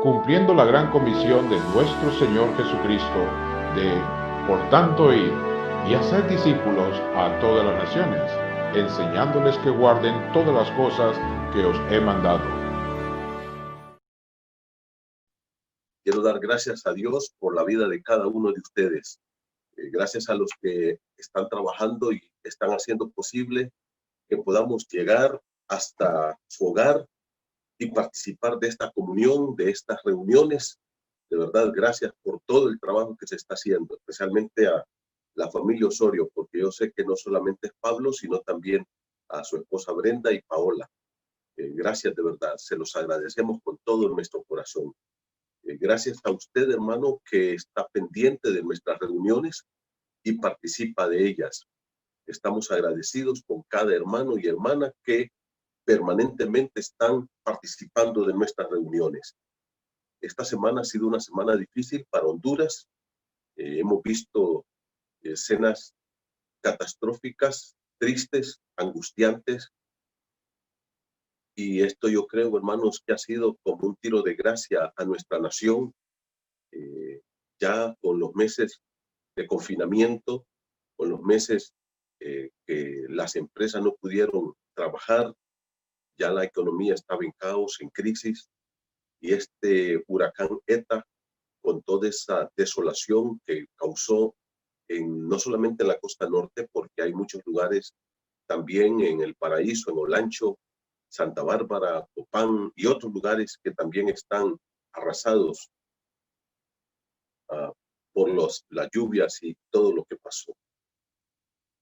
cumpliendo la gran comisión de nuestro Señor Jesucristo de, por tanto, ir y hacer discípulos a todas las naciones, enseñándoles que guarden todas las cosas que os he mandado. Quiero dar gracias a Dios por la vida de cada uno de ustedes. Gracias a los que están trabajando y están haciendo posible que podamos llegar hasta su hogar y participar de esta comunión, de estas reuniones. De verdad, gracias por todo el trabajo que se está haciendo, especialmente a la familia Osorio, porque yo sé que no solamente es Pablo, sino también a su esposa Brenda y Paola. Gracias de verdad, se los agradecemos con todo nuestro corazón. Gracias a usted, hermano, que está pendiente de nuestras reuniones y participa de ellas. Estamos agradecidos con cada hermano y hermana que permanentemente están participando de nuestras reuniones. Esta semana ha sido una semana difícil para Honduras. Hemos visto escenas catastróficas, tristes, angustiantes. Y esto yo creo, hermanos, que ha sido como un tiro de gracia a nuestra nación. Ya con los meses de confinamiento, con los meses que las empresas no pudieron trabajar, ya la economía estaba en caos, en crisis, y este huracán ETA, con toda esa desolación que causó no solamente en la costa norte, porque hay muchos lugares también en El Paraíso, en Olancho, Santa Bárbara, Copán y otros lugares que también están arrasados por las lluvias y todo lo que pasó.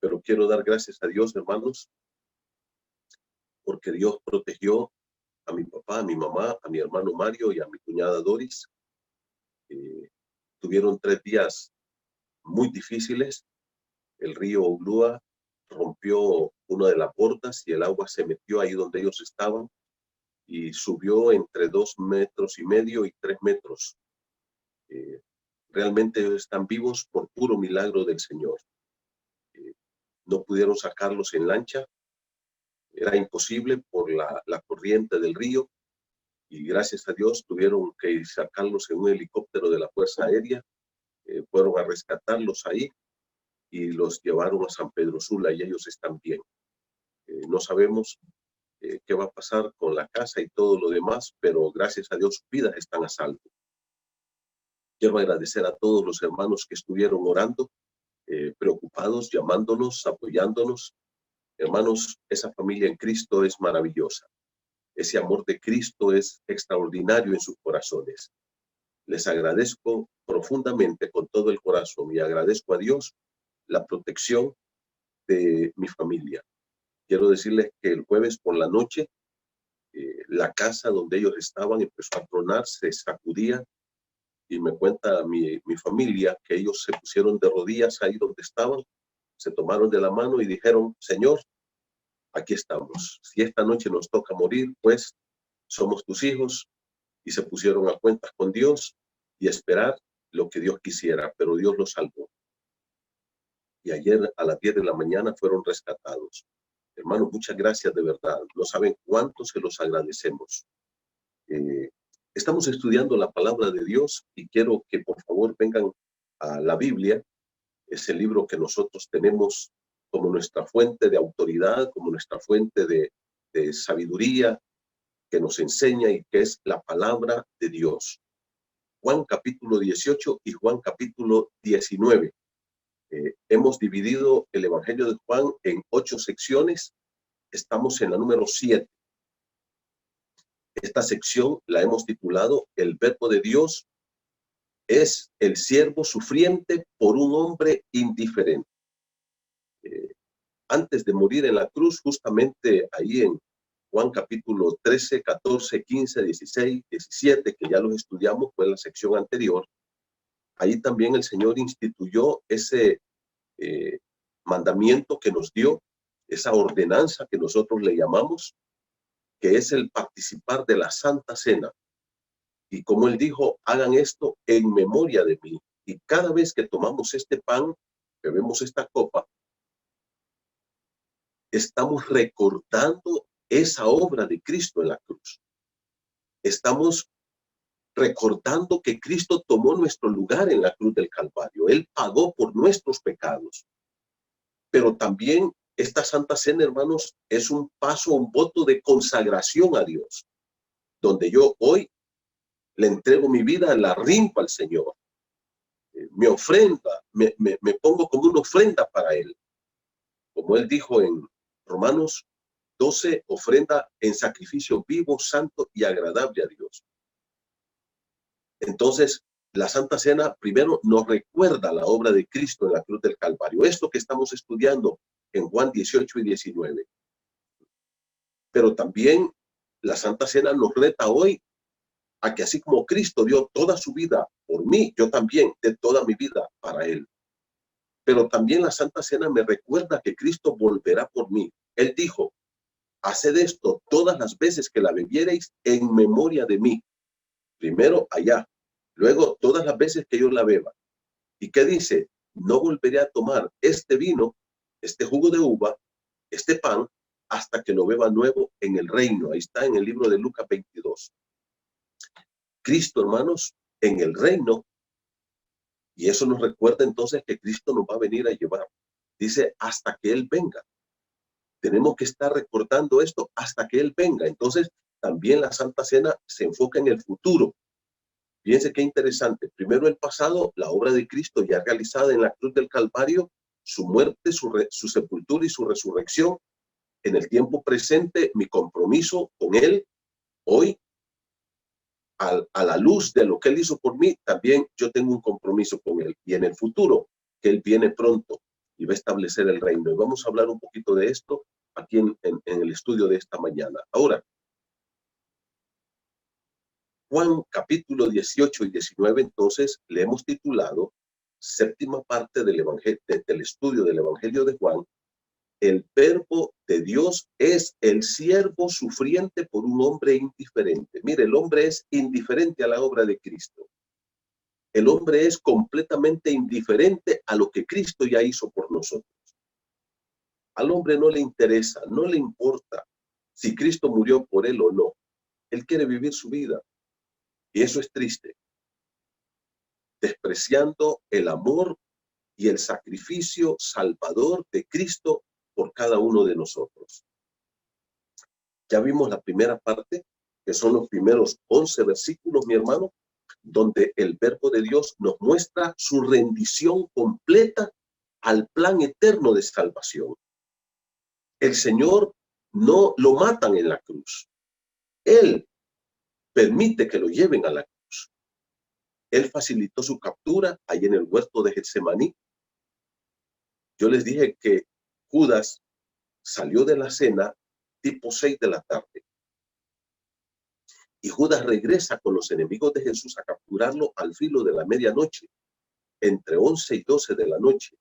Pero quiero dar gracias a Dios, hermanos, porque Dios protegió a mi papá, a mi mamá, a mi hermano Mario y a mi cuñada Doris. Tuvieron 3 días muy difíciles. El río Ulúa rompió una de las bordas y el agua se metió ahí donde ellos estaban y subió entre 2,5 metros y 3 metros. Realmente ellos están vivos por puro milagro del Señor. No pudieron sacarlos en lancha, era imposible por la corriente del río, y gracias a Dios tuvieron que sacarlos en un helicóptero de la Fuerza Aérea. Fueron a rescatarlos ahí y los llevaron a San Pedro Sula y ellos están bien. No sabemos qué va a pasar con la casa y todo lo demás, pero gracias a Dios sus vidas están a salvo. Quiero agradecer a todos los hermanos que estuvieron orando, preocupados, llamándonos, apoyándonos. Hermanos, esa familia en Cristo es maravillosa. Ese amor de Cristo es extraordinario en sus corazones. Les agradezco profundamente con todo el corazón y agradezco a Dios la protección de mi familia. Quiero decirles que el jueves por la noche, la casa donde ellos estaban empezó a tronar, se sacudía, y me cuenta mi familia que ellos se pusieron de rodillas ahí donde estaban, se tomaron de la mano y dijeron: Señor, aquí estamos. Si esta noche nos toca morir, pues somos tus hijos, y se pusieron a cuentas con Dios y esperar lo que Dios quisiera, pero Dios los salvó. Y ayer a las 10 de la mañana fueron rescatados. Hermanos, muchas gracias de verdad. No saben cuánto se los agradecemos. Estamos estudiando la palabra de Dios y quiero que por favor vengan a la Biblia. Es el libro que nosotros tenemos como nuestra fuente de autoridad, como nuestra fuente de sabiduría, que nos enseña y que es la palabra de Dios. Juan capítulo 18 y Juan capítulo 19. Hemos dividido el Evangelio de Juan en 8 secciones. Estamos en la número 7. Esta sección la hemos titulado El Verbo de Dios es el siervo sufriente por un hombre indiferente. Antes de morir en la cruz, justamente ahí en Juan capítulo 13, 14, 15, 16, 17, que ya los estudiamos, fue la sección anterior, ahí también el Señor instituyó ese mandamiento que nos dio, esa ordenanza que nosotros le llamamos, que es el participar de la Santa Cena. Y como Él dijo, hagan esto en memoria de mí. Y cada vez que tomamos este pan, bebemos esta copa, estamos recordando esa obra de Cristo en la cruz. Estamos recordando que Cristo tomó nuestro lugar en la cruz del Calvario. Él pagó por nuestros pecados. Pero también esta Santa Cena, hermanos, es un paso, un voto de consagración a Dios, donde yo hoy le entrego mi vida, la rindo al Señor. Me ofrenda, me pongo como una ofrenda para Él. Como Él dijo en Romanos 12, ofrenda en sacrificio vivo, santo y agradable a Dios. Entonces, la Santa Cena primero nos recuerda la obra de Cristo en la cruz del Calvario. Esto que estamos estudiando en Juan 18 y 19. Pero también la Santa Cena nos reta hoy a que así como Cristo dio toda su vida por mí, yo también dé toda mi vida para Él. Pero también la Santa Cena me recuerda que Cristo volverá por mí. Él dijo, haced esto todas las veces que la bebiereis en memoria de mí. Primero allá, luego todas las veces que yo la beba. ¿Y qué dice? No volveré a tomar este vino, este jugo de uva, este pan, hasta que lo beba nuevo en el reino. Ahí está en el libro de Lucas 22. Cristo, hermanos, en el reino, y eso nos recuerda entonces que Cristo nos va a venir a llevar. Dice, hasta que Él venga. Tenemos que estar recordando esto hasta que Él venga. Entonces, también la Santa Cena se enfoca en el futuro. Fíjense qué interesante. Primero el pasado, la obra de Cristo ya realizada en la cruz del Calvario, su muerte, su sepultura y su resurrección. En el tiempo presente, mi compromiso con Él, hoy, a la luz de lo que Él hizo por mí, también yo tengo un compromiso con Él. Y en el futuro, que Él viene pronto y va a establecer el reino. Y vamos a hablar un poquito de esto aquí en el estudio de esta mañana. Ahora, Juan capítulo 18 y 19, entonces le hemos titulado séptima parte del evangelio, del estudio del Evangelio de Juan. El verbo de Dios es el siervo sufriente por un hombre indiferente. Mire, el hombre es indiferente a la obra de Cristo. El hombre es completamente indiferente a lo que Cristo ya hizo por nosotros. Al hombre no le interesa, no le importa si Cristo murió por él o no. Él quiere vivir su vida. Y eso es triste. Despreciando el amor y el sacrificio salvador de Cristo por cada uno de nosotros. Ya vimos la primera parte, que son los primeros 11 versículos, mi hermano, donde el verbo de Dios nos muestra su rendición completa al plan eterno de salvación. El Señor no lo matan en la cruz. Él permite que lo lleven a la cruz. Él facilitó su captura ahí en el huerto de Getsemaní. Yo les dije que Judas salió de la cena tipo 6 de la tarde. Y Judas regresa con los enemigos de Jesús a capturarlo al filo de la medianoche, entre 11 y 12 de la noche.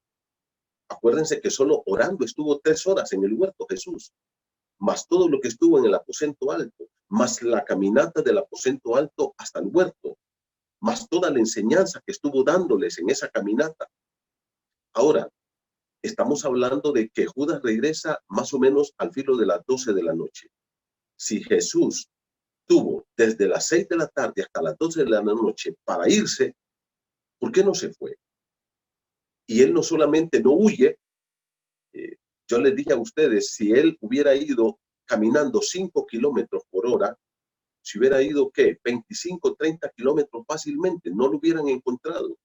Acuérdense que solo orando estuvo 3 horas en el huerto Jesús, más todo lo que estuvo en el aposento alto, más la caminata del aposento alto hasta el huerto, más toda la enseñanza que estuvo dándoles en esa caminata. Ahora, estamos hablando de que Judas regresa más o menos al filo de las 12 de la noche. Si Jesús tuvo desde las 6 de la tarde hasta las 12 de la noche para irse, ¿por qué no se fue? Y él no solamente no huye, yo les dije a ustedes, si él hubiera ido caminando 5 kilómetros por hora, si hubiera ido, ¿qué? 25, 30 kilómetros fácilmente, no lo hubieran encontrado.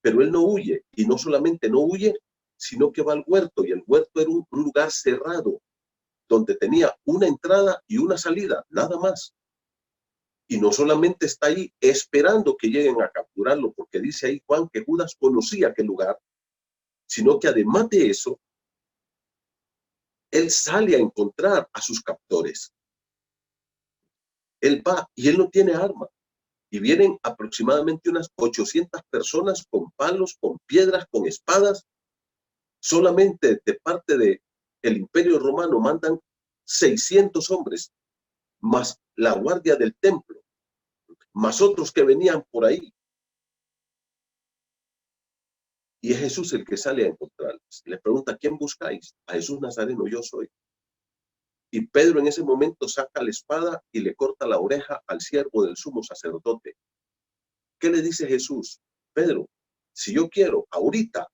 Pero él no huye, y no solamente no huye, sino que va al huerto, y el huerto era un lugar cerrado, donde tenía una entrada y una salida, nada más. Y no solamente está ahí esperando que lleguen a capturarlo, porque dice ahí Juan que Judas conocía aquel lugar, sino que además de eso, él sale a encontrar a sus captores. Él va y él no tiene arma. Y vienen aproximadamente unas 800 personas con palos, con piedras, con espadas. Solamente de parte del Imperio Romano mandan 600 hombres, más la guardia del templo, más otros que venían por ahí. Y es Jesús el que sale a encontrarles. Les pregunta, ¿quién buscáis? A Jesús Nazareno, yo soy. Y Pedro en ese momento saca la espada y le corta la oreja al siervo del sumo sacerdote. ¿Qué le dice Jesús? Pedro, si yo quiero, ahorita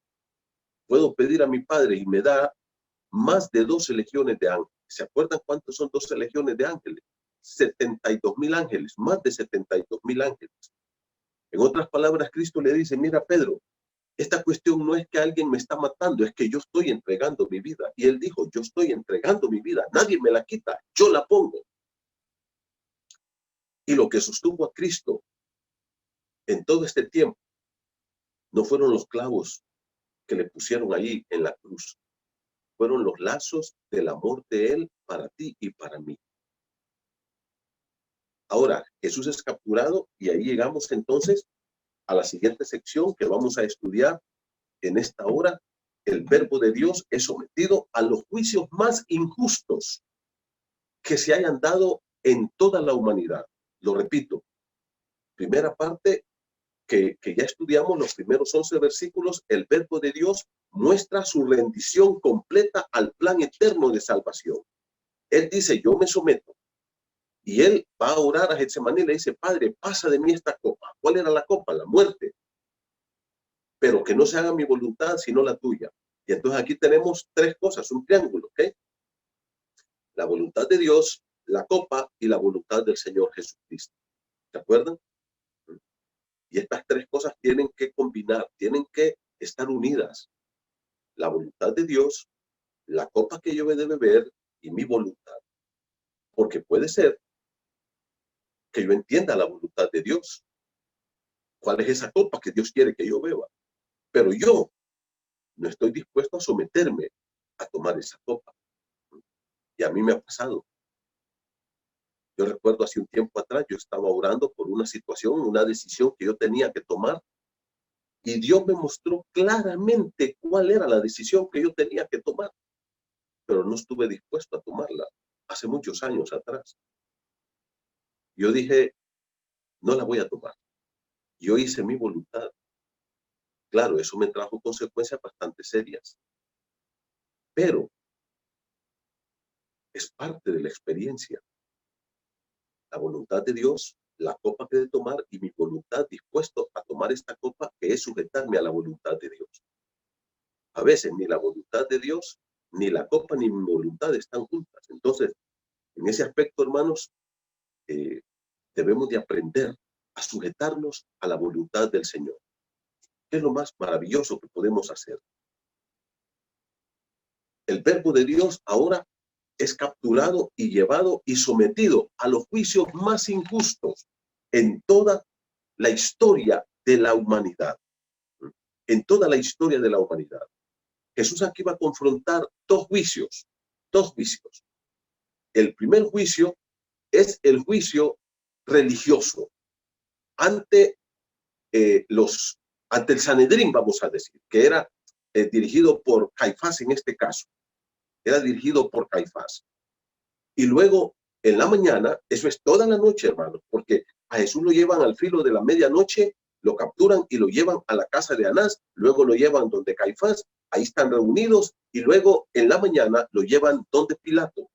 puedo pedir a mi Padre y me da más de 12 legiones de ángeles. ¿Se acuerdan cuántos son 12 legiones de ángeles? 72,000 ángeles, más de 72,000 ángeles. En otras palabras, Cristo le dice, mira Pedro, esta cuestión no es que alguien me está matando, es que yo estoy entregando mi vida. Y él dijo, yo estoy entregando mi vida, nadie me la quita, yo la pongo. Y lo que sostuvo a Cristo en todo este tiempo no fueron los clavos que le pusieron allí en la cruz, fueron los lazos del amor de él para ti y para mí. Ahora, Jesús es capturado y ahí llegamos entonces a la siguiente sección que vamos a estudiar en esta hora. El verbo de Dios es sometido a los juicios más injustos que se hayan dado en toda la humanidad. Lo repito, primera parte que ya estudiamos, los primeros 11 versículos, el verbo de Dios muestra su rendición completa al plan eterno de salvación. Él dice, yo me someto. Y él va a orar a Getsemaní y le dice, Padre, pasa de mí esta copa. ¿Cuál era la copa? La muerte. Pero que no se haga mi voluntad, sino la tuya. Y entonces aquí tenemos tres cosas, un triángulo, ¿ok? La voluntad de Dios, la copa y la voluntad del Señor Jesucristo. ¿Se acuerdan? Y estas tres cosas tienen que combinar, tienen que estar unidas. La voluntad de Dios, la copa que yo he de beber y mi voluntad. Porque puede ser que yo entienda la voluntad de Dios. ¿Cuál es esa copa que Dios quiere que yo beba? Pero yo no estoy dispuesto a someterme a tomar esa copa. Y a mí me ha pasado. Yo recuerdo hace un tiempo atrás, yo estaba orando por una situación, una decisión que yo tenía que tomar. Y Dios me mostró claramente cuál era la decisión que yo tenía que tomar. Pero no estuve dispuesto a tomarla hace muchos años atrás. Yo dije, no la voy a tomar. Yo hice mi voluntad. Claro, eso me trajo consecuencias bastante serias. Pero es parte de la experiencia. La voluntad de Dios, la copa que he de tomar y mi voluntad dispuesto a tomar esta copa que es sujetarme a la voluntad de Dios. A veces ni la voluntad de Dios, ni la copa, ni mi voluntad están juntas. Entonces, en ese aspecto, hermanos, debemos de aprender a sujetarnos a la voluntad del Señor. ¿Qué es lo más maravilloso que podemos hacer? El verbo de Dios ahora es capturado y llevado y sometido a los juicios más injustos en toda la historia de la humanidad. En toda la historia de la humanidad. Jesús aquí va a confrontar dos juicios. Dos juicios. El primer juicio es el juicio religioso ante ante el Sanedrín, vamos a decir, que era dirigido por Caifás en este caso. Era dirigido por Caifás. Y luego, en la mañana, eso es toda la noche, hermanos, porque a Jesús lo llevan al filo de la medianoche, lo capturan y lo llevan a la casa de Anás, luego lo llevan donde Caifás, ahí están reunidos, y luego en la mañana lo llevan donde Pilato.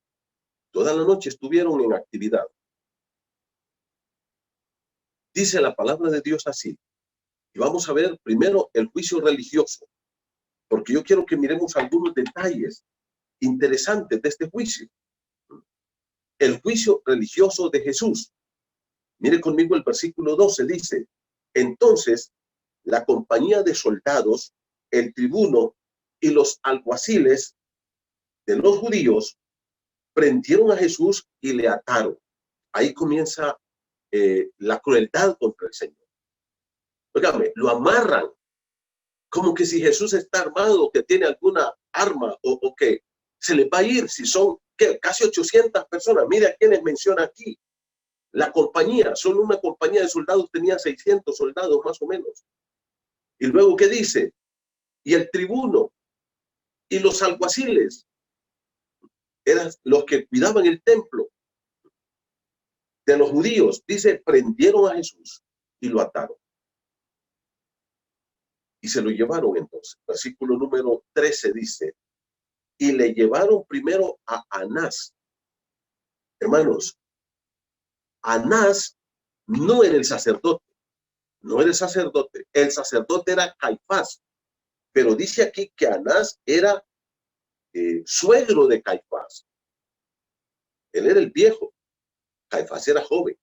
Toda la noche estuvieron en actividad. Dice la palabra de Dios así. Y vamos a ver primero el juicio religioso, porque yo quiero que miremos algunos detalles interesantes de este juicio. El juicio religioso de Jesús. Mire conmigo el versículo 12, dice, entonces la compañía de soldados, el tribuno y los alguaciles de los judíos prendieron a Jesús y le ataron. Ahí comienza la crueldad contra el Señor. Óigame, lo amarran como que si Jesús está armado, que tiene alguna arma o que se les va a ir, si son ¿qué? Casi 800 personas. Mire a quienes menciona aquí. La compañía, solo una compañía de soldados tenía 600 soldados más o menos. Y luego, ¿qué dice? Y el tribuno y los alguaciles eran los que cuidaban el templo de los judíos. Dice, prendieron a Jesús y lo ataron. Y se lo llevaron entonces. Versículo número 13 dice, y le llevaron primero a Anás, Hermanos, Anás no era el sacerdote, no era el sacerdote era Caifás, pero dice aquí que Anás era suegro de Caifás. Él era el viejo, Caifás era joven.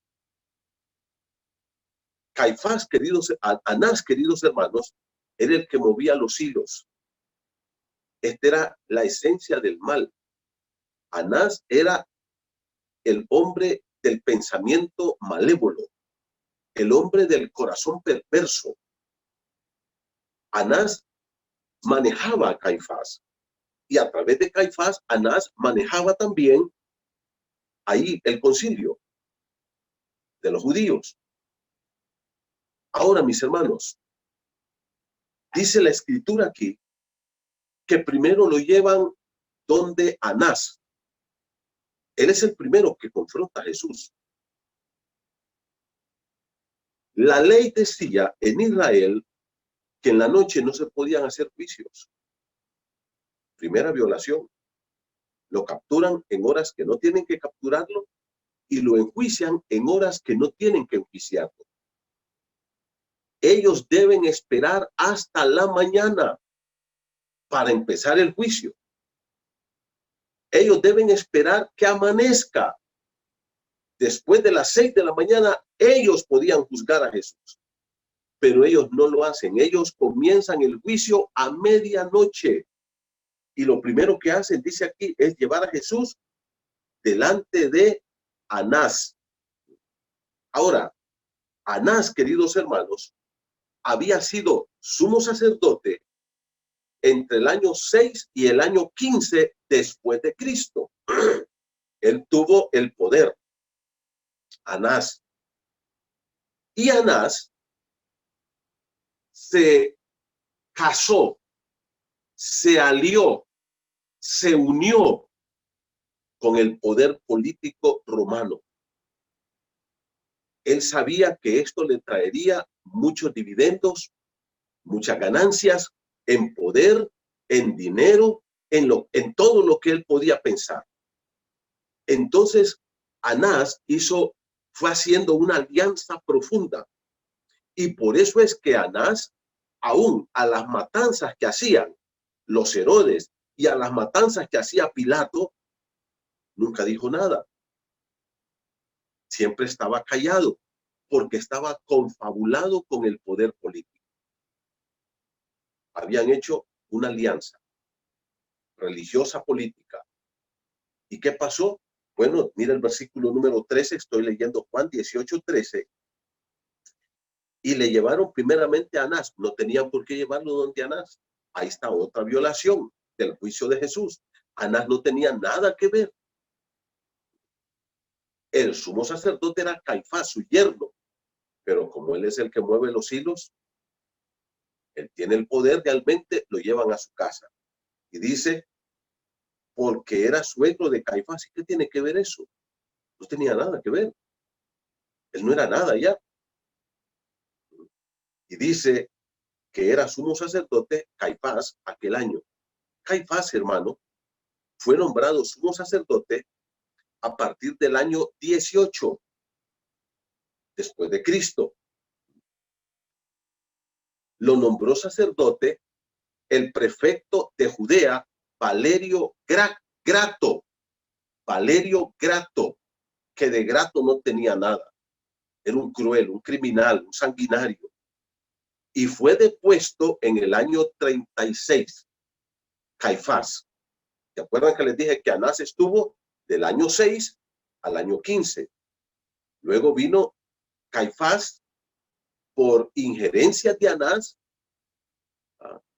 Caifás, Anás, queridos hermanos, era el que movía los hilos. Esta era la esencia del mal. Anás era el hombre del pensamiento malévolo, el hombre del corazón perverso. Anás manejaba a Caifás y a través de Caifás, Anás manejaba también ahí el concilio de los judíos. Ahora, mis hermanos, dice la escritura aquí que primero lo llevan donde Anás. Él es el primero que confronta a Jesús. La ley decía en Israel que en la noche no se podían hacer juicios. Primera violación. Lo capturan en horas que no tienen que capturarlo y lo enjuician en horas que no tienen que enjuiciarlo. Ellos deben esperar hasta la mañana para empezar el juicio. Ellos deben esperar que amanezca. Después de las 6 de la mañana, ellos podían juzgar a Jesús. Pero ellos no lo hacen. Ellos comienzan el juicio a medianoche. Y lo primero que hacen, dice aquí, es llevar a Jesús delante de Anás. Ahora, Anás, queridos hermanos, había sido sumo sacerdote entre el año 6 y el año 15 después de Cristo. Él tuvo el poder. Anás. Y Anás se casó, se alió, se unió con el poder político romano. Él sabía que esto le traería muchos dividendos, muchas ganancias en poder, en dinero, en todo lo que él podía pensar. Entonces, Anás fue haciendo una alianza profunda. Y por eso es que Anás, aún a las matanzas que hacían los Herodes y a las matanzas que hacía Pilato, nunca dijo nada. Siempre estaba callado porque estaba confabulado con el poder político. Habían hecho una alianza religiosa política. ¿Y qué pasó? Bueno, mira el versículo número 13, estoy leyendo Juan 18:13. Y le llevaron primeramente a Anás. No tenían por qué llevarlo donde Anás. Ahí está otra violación del juicio de Jesús. Anás no tenía nada que ver. El sumo sacerdote era Caifás, su yerno. Pero como él es el que mueve los hilos, él tiene el poder, realmente lo llevan a su casa. Y dice, porque era suegro de Caifás. ¿Y qué tiene que ver eso? No tenía nada que ver. Él no era nada ya. Y dice que era sumo sacerdote Caifás aquel año. Caifás, hermano, fue nombrado sumo sacerdote a partir del año 18 después de Cristo. Lo nombró sacerdote el prefecto de Judea, Valerio Grato. Valerio Grato, que de grato no tenía nada. Era un cruel, un criminal, un sanguinario. Y fue depuesto en el año 36. Caifás. ¿Se acuerdan que les dije que Anás estuvo del año 6 al año 15? Luego vino Caifás por injerencia de Anás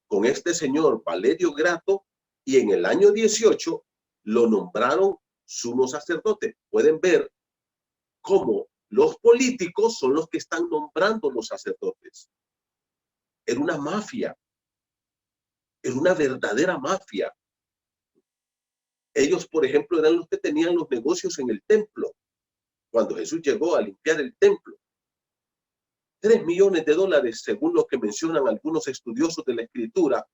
con este señor Valerio Grato, y en el año 18 lo nombraron sumo sacerdote. Pueden ver cómo los políticos son los que están nombrando los sacerdotes. Era una mafia. Era una verdadera mafia. Ellos, por ejemplo, eran los que tenían los negocios en el templo. Cuando Jesús llegó a limpiar el templo, $3 millones, según lo que mencionan algunos estudiosos de la escritura,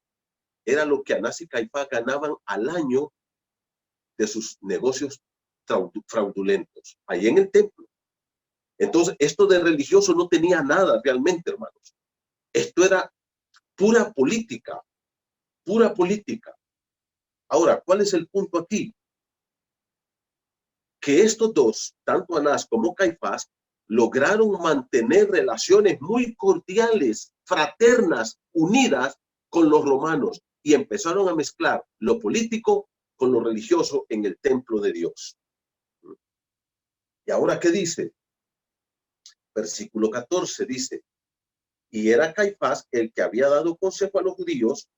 era lo que Anás y Caifás ganaban al año de sus negocios fraudulentos, ahí en el templo. Entonces, esto de religioso no tenía nada realmente, hermanos. Esto era pura política, pura política. Ahora, ¿cuál es el punto aquí? Que estos dos, tanto Anás como Caifás, lograron mantener relaciones muy cordiales, fraternas, unidas con los romanos y empezaron a mezclar lo político con lo religioso en el templo de Dios. ¿Y ahora qué dice? Versículo 14 dice, y era Caifás el que había dado consejo a los judíos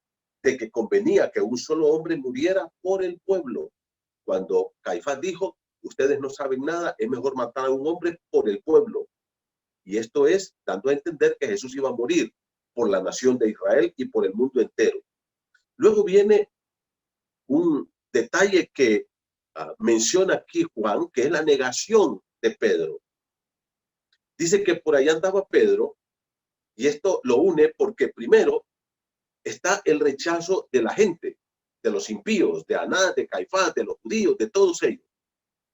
de que convenía que un solo hombre muriera por el pueblo. Cuando Caifás dijo, ustedes no saben nada, es mejor matar a un hombre por el pueblo. Y esto es dando a entender que Jesús iba a morir por la nación de Israel y por el mundo entero. Luego viene un detalle que menciona aquí Juan, que es la negación de Pedro. Dice que por ahí andaba Pedro, y esto lo une porque primero está el rechazo de la gente, de los impíos, de Anás, de Caifás, de los judíos, de todos ellos.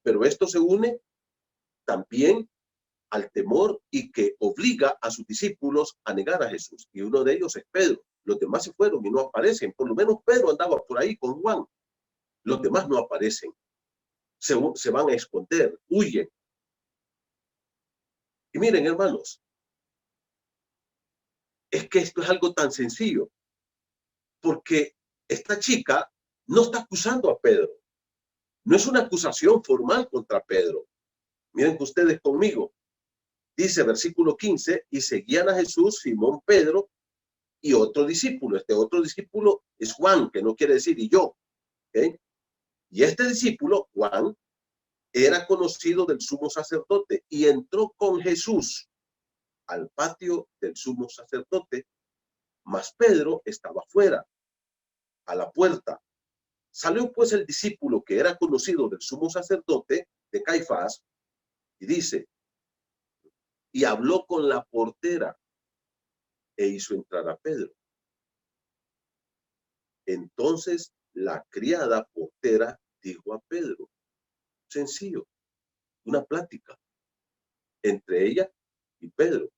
Pero esto se une también al temor y que obliga a sus discípulos a negar a Jesús. Y uno de ellos es Pedro. Los demás se fueron y no aparecen. Por lo menos Pedro andaba por ahí con Juan. Los demás no aparecen. Se van a esconder, huyen. Y miren, hermanos, es que esto es algo tan sencillo, porque esta chica no está acusando a Pedro. No es una acusación formal contra Pedro. Miren ustedes conmigo. Dice versículo 15, y seguían a Jesús Simón, Pedro y otro discípulo. Este otro discípulo es Juan, que no quiere decir y yo. ¿Okay? Y este discípulo, Juan, era conocido del sumo sacerdote y entró con Jesús al patio del sumo sacerdote, mas Pedro estaba fuera, a la puerta. Salió pues el discípulo que era conocido del sumo sacerdote, de Caifás, y dice, y habló con la portera e hizo entrar a Pedro. Entonces la criada portera dijo a Pedro, sencillo, una plática entre ella y Pedro.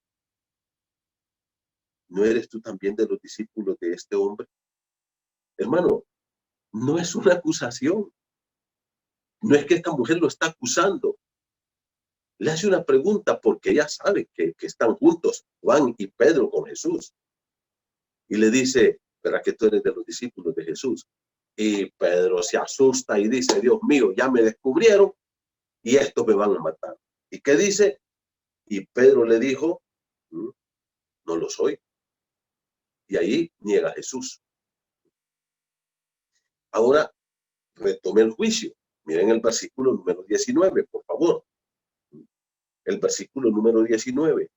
¿No eres tú también de los discípulos de este hombre? Hermano, no es una acusación. No es que esta mujer lo está acusando. Le hace una pregunta porque ella sabe que están juntos, Juan y Pedro, con Jesús. Y le dice, ¿verdad que tú eres de los discípulos de Jesús? Y Pedro se asusta y dice, Dios mío, ya me descubrieron y estos me van a matar. ¿Y qué dice? Y Pedro le dijo, no lo soy. Y ahí niega a Jesús. Ahora retome el juicio. Miren el versículo número 19, por favor. El versículo número 19.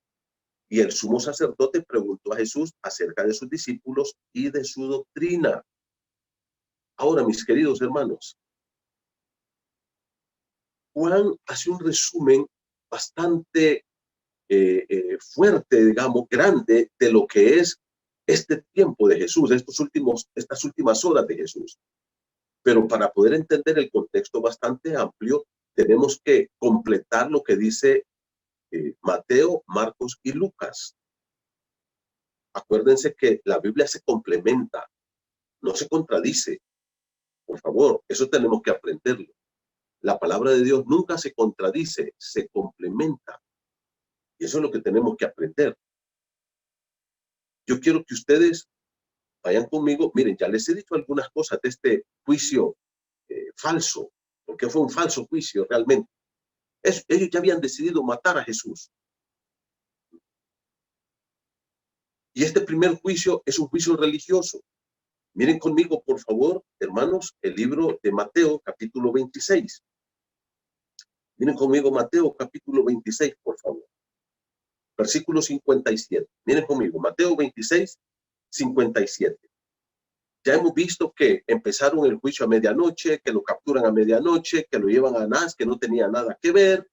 Y el sumo sacerdote preguntó a Jesús acerca de sus discípulos y de su doctrina. Ahora, mis queridos hermanos, Juan hace un resumen bastante fuerte, digamos, grande de lo que es este tiempo de Jesús, estas últimas horas de Jesús. Pero para poder entender el contexto bastante amplio, tenemos que completar lo que dice Mateo, Marcos y Lucas. Acuérdense que la Biblia se complementa, no se contradice. Por favor, eso tenemos que aprenderlo. La palabra de Dios nunca se contradice, se complementa. Y eso es lo que tenemos que aprender. Yo quiero que ustedes vayan conmigo. Miren, ya les he dicho algunas cosas de este juicio falso, porque fue un falso juicio realmente. Ellos ya habían decidido matar a Jesús. Y este primer juicio es un juicio religioso. Miren conmigo, por favor, hermanos, el libro de Mateo, capítulo 26. Miren conmigo Mateo, capítulo 26, por favor. Versículo 57. Miren conmigo, Mateo 26, 57. Ya hemos visto que empezaron el juicio a medianoche, que lo capturan a medianoche, que lo llevan a Anás, que no tenía nada que ver.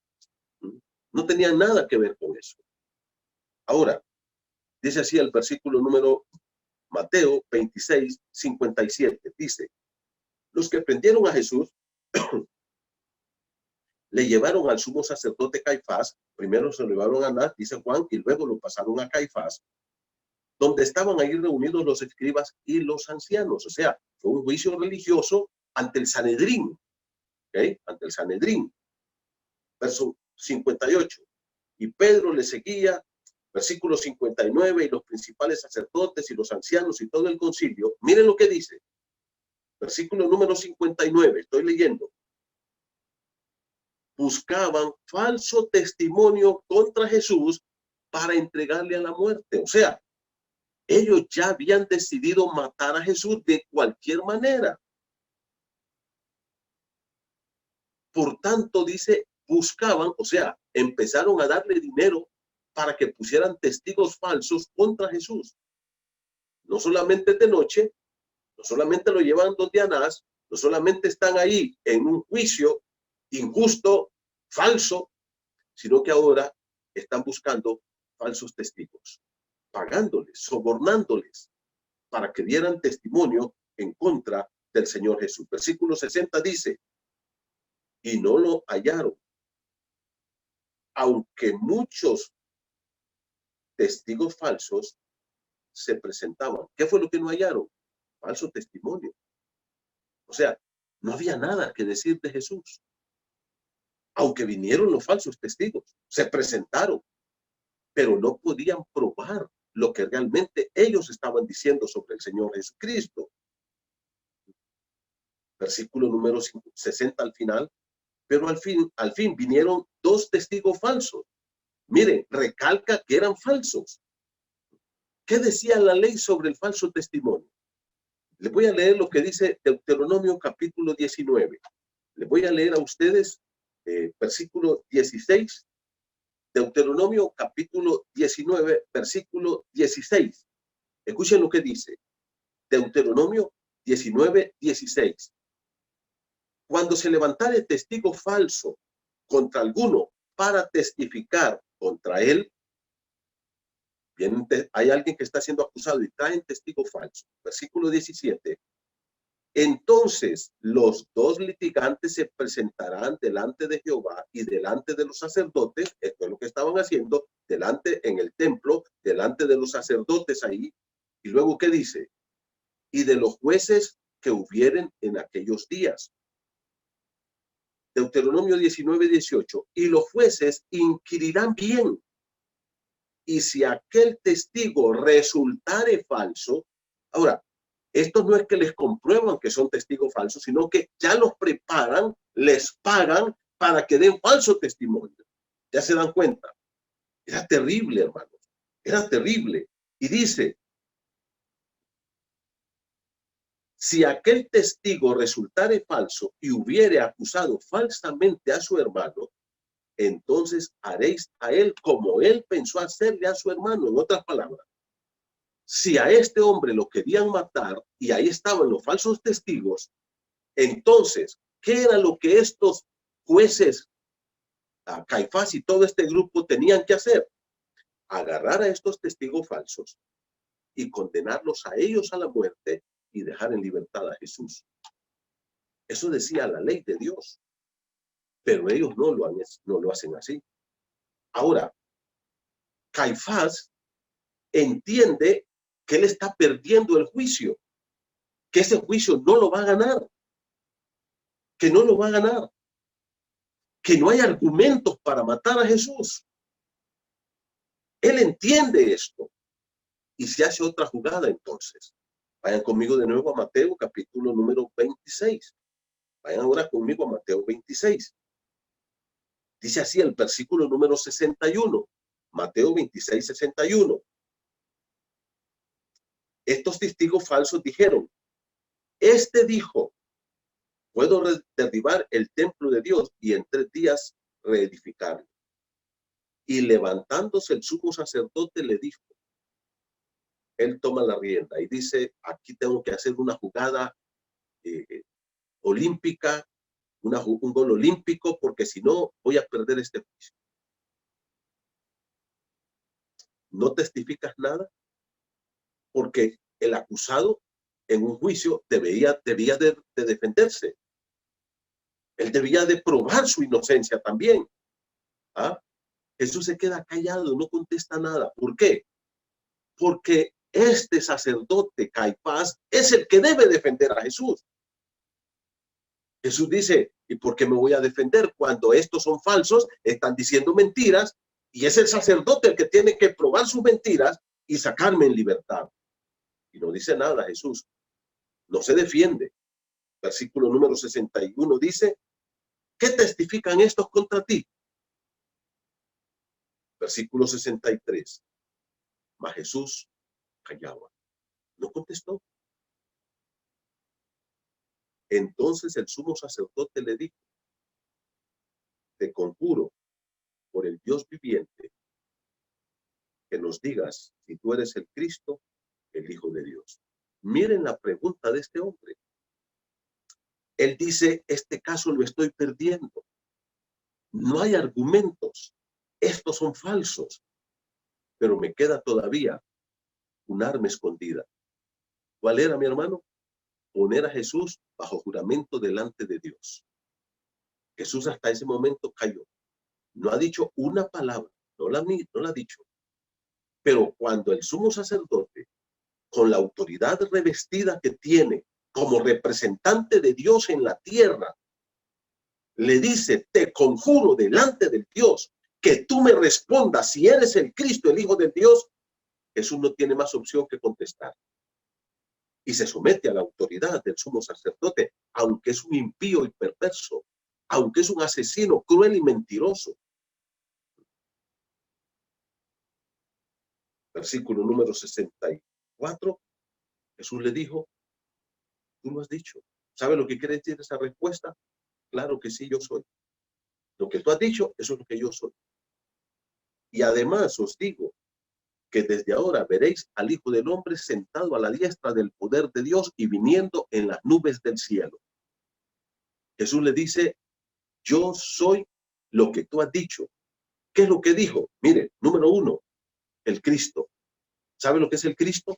No tenía nada que ver con eso. Ahora, dice así el versículo número Mateo 26, 57. Dice, los que prendieron a Jesús le llevaron al sumo sacerdote Caifás, primero se lo llevaron a Anás, dice Juan, y luego lo pasaron a Caifás, donde estaban ahí reunidos los escribas y los ancianos. O sea, fue un juicio religioso ante el Sanedrín, ¿okay? Ante el Sanedrín. Verso 58. Y Pedro le seguía, versículo 59, y los principales sacerdotes y los ancianos y todo el concilio. Miren lo que dice. Versículo número 59, estoy leyendo. Buscaban falso testimonio contra Jesús para entregarle a la muerte. O sea, ellos ya habían decidido matar a Jesús de cualquier manera. Por tanto, dice, buscaban, o sea, empezaron a darle dinero para que pusieran testigos falsos contra Jesús. No solamente de noche, no solamente lo llevan donde Anás, no solamente están ahí en un juicio injusto, falso, sino que ahora están buscando falsos testigos, pagándoles, sobornándoles para que dieran testimonio en contra del Señor Jesús. Versículo 60 dice, y no lo hallaron, aunque muchos testigos falsos se presentaban. ¿Qué fue lo que no hallaron? Falso testimonio. O sea, no había nada que decir de Jesús. Aunque vinieron los falsos testigos, se presentaron, pero no podían probar lo que realmente ellos estaban diciendo sobre el Señor Jesucristo. Versículo número 60 al final, pero al fin vinieron dos testigos falsos. Miren, recalca que eran falsos. ¿Qué decía la ley sobre el falso testimonio? Les voy a leer lo que dice Deuteronomio capítulo 19. Les voy a leer a ustedes versículo 16. Deuteronomio capítulo 19, versículo 16. Escuchen lo que dice. Deuteronomio 19, 16. Cuando se levantare testigo falso contra alguno para testificar contra él, bien, hay alguien que está siendo acusado y traen testigo falso. Versículo 17. Entonces los dos litigantes se presentarán delante de Jehová y delante de los sacerdotes. Esto es lo que estaban haciendo delante en el templo, delante de los sacerdotes ahí. Y luego, ¿qué dice? Y de los jueces que hubieren en aquellos días. Deuteronomio 19, 18. Y los jueces inquirirán bien. Y si aquel testigo resultare falso, ahora, esto no es que les comprueban que son testigos falsos, sino que ya los preparan, les pagan para que den falso testimonio. Ya se dan cuenta. Era terrible, hermanos. Era terrible. Y dice, si aquel testigo resultare falso y hubiere acusado falsamente a su hermano, entonces haréis a él como él pensó hacerle a su hermano. En otras palabras, si a este hombre lo querían matar y ahí estaban los falsos testigos, entonces, ¿qué era lo que estos jueces, a Caifás y todo este grupo tenían que hacer? Agarrar a estos testigos falsos y condenarlos a ellos a la muerte y dejar en libertad a Jesús. Eso decía la ley de Dios, pero ellos no lo hacen así. Ahora, Caifás entiende que él está perdiendo el juicio, que ese juicio no lo va a ganar, que no lo va a ganar, que no hay argumentos para matar a Jesús. Él entiende esto y se hace otra jugada entonces. Vayan conmigo de nuevo a Mateo capítulo número 26. Vayan ahora conmigo a Mateo 26. Dice así el versículo número 61. Mateo 26, 61. Estos testigos falsos dijeron, este dijo, puedo derribar el templo de Dios y en 3 días reedificarlo. Y levantándose el sumo sacerdote le dijo, él toma la rienda y dice, aquí tengo que hacer una jugada olímpica, un gol olímpico, porque si no voy a perder este juicio. No testificas nada, porque el acusado en un juicio debía de defenderse. Él debía de probar su inocencia también. ¿Ah? Jesús se queda callado, no contesta nada. ¿Por qué? Porque este sacerdote Caifás es el que debe defender a Jesús. Jesús dice, ¿y por qué me voy a defender cuando estos son falsos, están diciendo mentiras, y es el sacerdote el que tiene que probar sus mentiras y sacarme en libertad? Y no dice nada Jesús, no se defiende. Versículo número 61 dice, ¿qué testifican estos contra ti? Versículo 63, mas Jesús callaba, no contestó. Entonces el sumo sacerdote le dijo, te conjuro por el Dios viviente que nos digas si tú eres el Cristo, el Hijo de Dios. Miren la pregunta de este hombre. Él dice, este caso lo estoy perdiendo. No hay argumentos. Estos son falsos. Pero me queda todavía un arma escondida. ¿Cuál era, mi hermano? Poner a Jesús bajo juramento delante de Dios. Jesús hasta ese momento cayó. No ha dicho una palabra. No la ha dicho. Pero cuando el sumo sacerdote, con la autoridad revestida que tiene como representante de Dios en la tierra, le dice, te conjuro delante del Dios que tú me respondas si eres el Cristo, el Hijo de Dios, Jesús no tiene más opción que contestar. Y se somete a la autoridad del sumo sacerdote, aunque es un impío y perverso, aunque es un asesino cruel y mentiroso. Versículo número 64, Jesús le dijo, tú lo has dicho. ¿Sabe lo que quiere decir esa respuesta? Claro que sí, yo soy. Lo que tú has dicho, eso es lo que yo soy. Y además os digo que desde ahora veréis al Hijo del Hombre sentado a la diestra del poder de Dios y viniendo en las nubes del cielo. Jesús le dice, yo soy lo que tú has dicho. ¿Qué es lo que dijo? Mire, número uno, el Cristo. ¿Sabe lo que es el Cristo?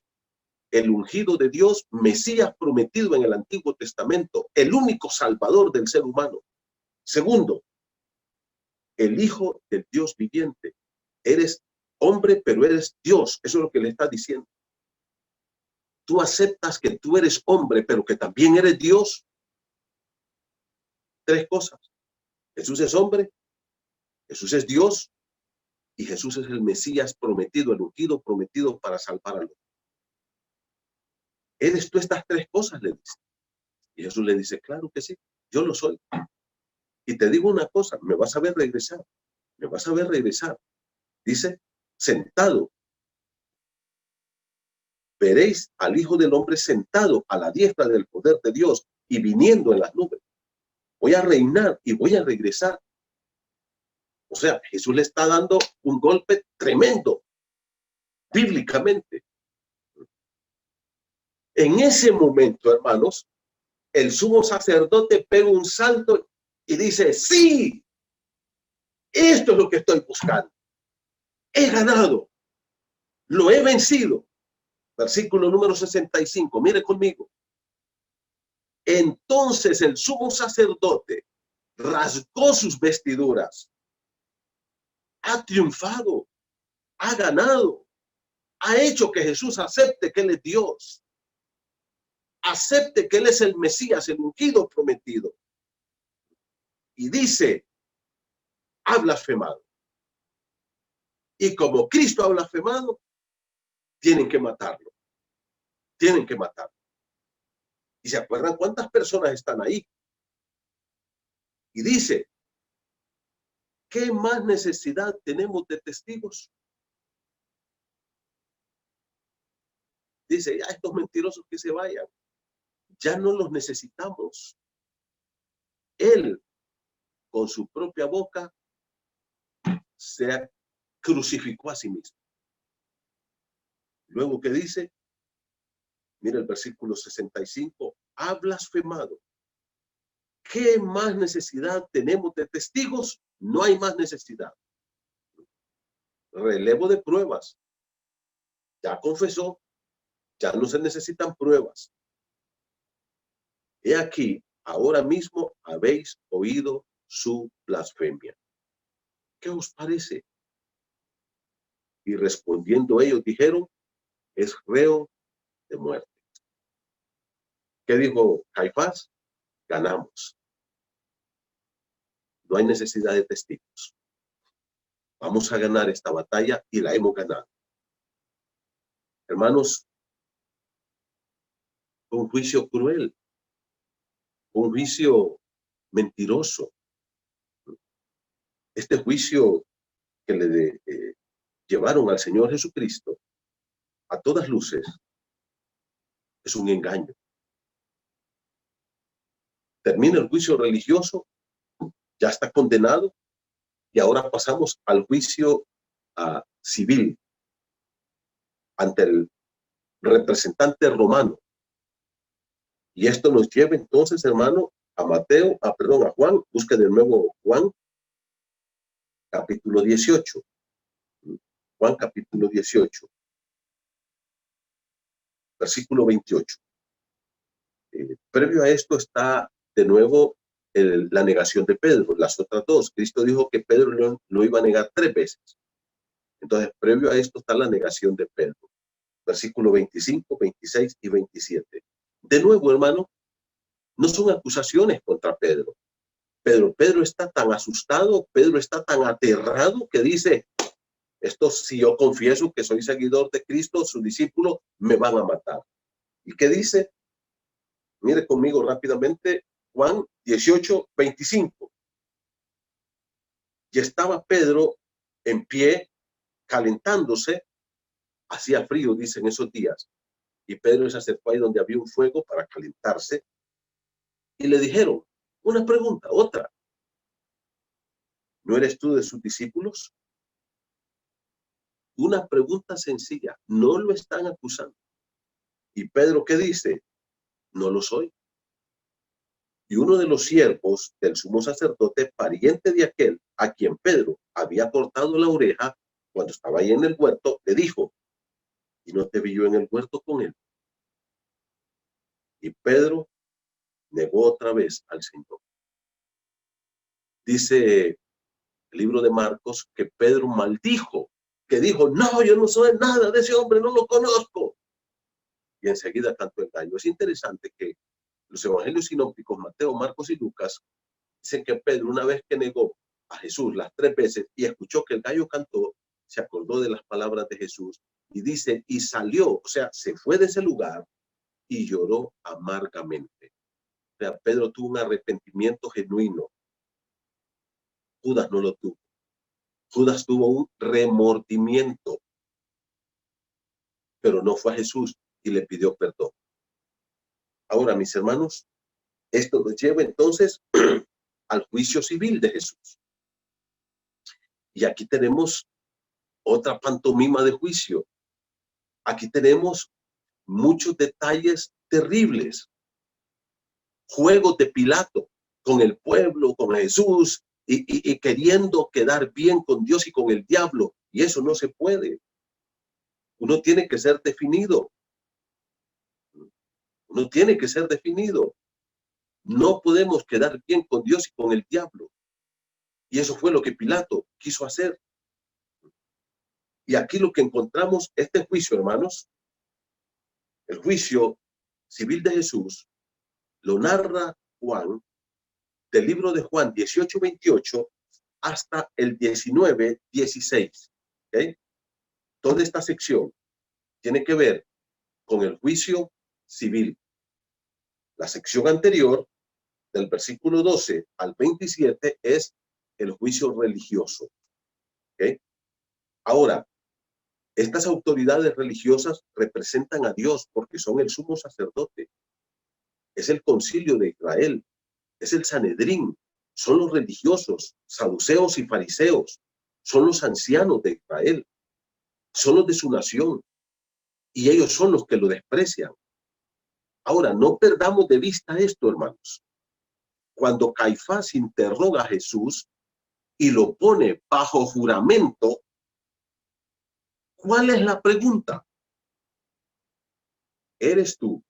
El ungido de Dios, Mesías prometido en el Antiguo Testamento, el único salvador del ser humano. Segundo, el Hijo del Dios viviente. Eres hombre, pero eres Dios. Eso es lo que le está diciendo. Tú aceptas que tú eres hombre, pero que también eres Dios. Tres cosas. Jesús es hombre, Jesús es Dios y Jesús es el Mesías prometido, el ungido prometido para salvar al hombre. ¿Eres tú estas tres cosas? Le dice. Y Jesús le dice, claro que sí, yo lo soy. Y te digo una cosa, me vas a ver regresar, me vas a ver regresar. Dice, sentado. Veréis al Hijo del Hombre sentado a la diestra del poder de Dios y viniendo en las nubes. Voy a reinar y voy a regresar. O sea, Jesús le está dando un golpe tremendo, bíblicamente. En ese momento, hermanos, el sumo sacerdote pega un salto y dice, sí, esto es lo que estoy buscando. He ganado, lo he vencido. Versículo número 65, mire conmigo. Entonces el sumo sacerdote rasgó sus vestiduras. Ha triunfado, ha ganado, ha hecho que Jesús acepte que Él es Dios. Acepte que Él es el Mesías, el ungido prometido. Y dice, ha blasfemado. Y como Cristo ha blasfemado, tienen que matarlo. Tienen que matarlo. ¿Y se acuerdan cuántas personas están ahí? Y dice, ¿qué más necesidad tenemos de testigos? Dice, ya estos mentirosos que se vayan. Ya no los necesitamos. Él, con su propia boca, se crucificó a sí mismo. Luego, ¿qué dice? Mira el versículo 65. Ha blasfemado. ¿Qué más necesidad tenemos de testigos? No hay más necesidad. Relevo de pruebas. Ya confesó. Ya no se necesitan pruebas. He aquí, ahora mismo habéis oído su blasfemia. ¿Qué os parece? Y respondiendo ellos dijeron, es reo de muerte. ¿Qué dijo Caifás? Ganamos. No hay necesidad de testigos. Vamos a ganar esta batalla y la hemos ganado. Hermanos, un juicio cruel, un juicio mentiroso. Este juicio que le llevaron al Señor Jesucristo, a todas luces, es un engaño. Termina el juicio religioso, ya está condenado, y ahora pasamos al juicio civil ante el representante romano. Y esto nos lleva entonces, hermano, a a Juan, busque de nuevo Juan, capítulo 18. Juan, capítulo 18, versículo 28. Previo a esto está de nuevo la negación de Pedro, las otras dos. Cristo dijo que Pedro lo iba a negar 3 veces. Entonces, previo a esto está la negación de Pedro. Versículo 25, 26 y 27. De nuevo, hermano, no son acusaciones contra Pedro. Pedro está tan asustado, Pedro está tan aterrado que dice, esto si yo confieso que soy seguidor de Cristo, su discípulo, me van a matar. ¿Y qué dice? Mire conmigo rápidamente, Juan 18, 25. Y estaba Pedro en pie, calentándose, hacía frío, dicen esos días. Y Pedro se acercó ahí donde había un fuego para calentarse. Y le dijeron, una pregunta, otra. ¿No eres tú de sus discípulos? Una pregunta sencilla, no lo están acusando. ¿Y Pedro qué dice? No lo soy. Y uno de los siervos del sumo sacerdote, pariente de aquel a quien Pedro había cortado la oreja cuando estaba ahí en el huerto, le dijo, ¿y no te vi yo en el huerto con él? Y Pedro negó otra vez al Señor. Dice el libro de Marcos que Pedro maldijo, que dijo, no, yo no soy nada de ese hombre, no lo conozco. Y enseguida cantó el gallo. Es interesante que los evangelios sinópticos, Mateo, Marcos y Lucas, dicen que Pedro, una vez que negó a Jesús las 3 veces y escuchó que el gallo cantó, se acordó de las palabras de Jesús y dice, y salió, o sea, se fue de ese lugar y lloró amargamente. O sea, Pedro tuvo un arrepentimiento genuino. Judas no lo tuvo. Judas tuvo un remordimiento, pero no fue a Jesús y le pidió perdón. Ahora, mis hermanos, esto nos lleva entonces al juicio civil de Jesús. Y aquí tenemos otra pantomima de juicio. Aquí tenemos muchos detalles terribles. Juegos de Pilato con el pueblo, con Jesús, y queriendo quedar bien con Dios y con el diablo. Y eso no se puede. Uno tiene que ser definido. Uno tiene que ser definido. No podemos quedar bien con Dios y con el diablo. Y eso fue lo que Pilato quiso hacer. Y aquí lo que encontramos, este juicio, hermanos, el juicio civil de Jesús, lo narra Juan, del libro de Juan 18, 28 hasta el 19, 16. ¿Okay? Toda esta sección tiene que ver con el juicio civil. La sección anterior, del versículo 12 al 27, es el juicio religioso. ¿Okay? Ahora, estas autoridades religiosas representan a Dios porque son el sumo sacerdote. Es el concilio de Israel. Es el Sanedrín. Son los religiosos, saduceos y fariseos. Son los ancianos de Israel. Son los de su nación. Y ellos son los que lo desprecian. Ahora, no perdamos de vista esto, hermanos. Cuando Caifás interroga a Jesús y lo pone bajo juramento, ¿cuál es la pregunta? ¿Eres tú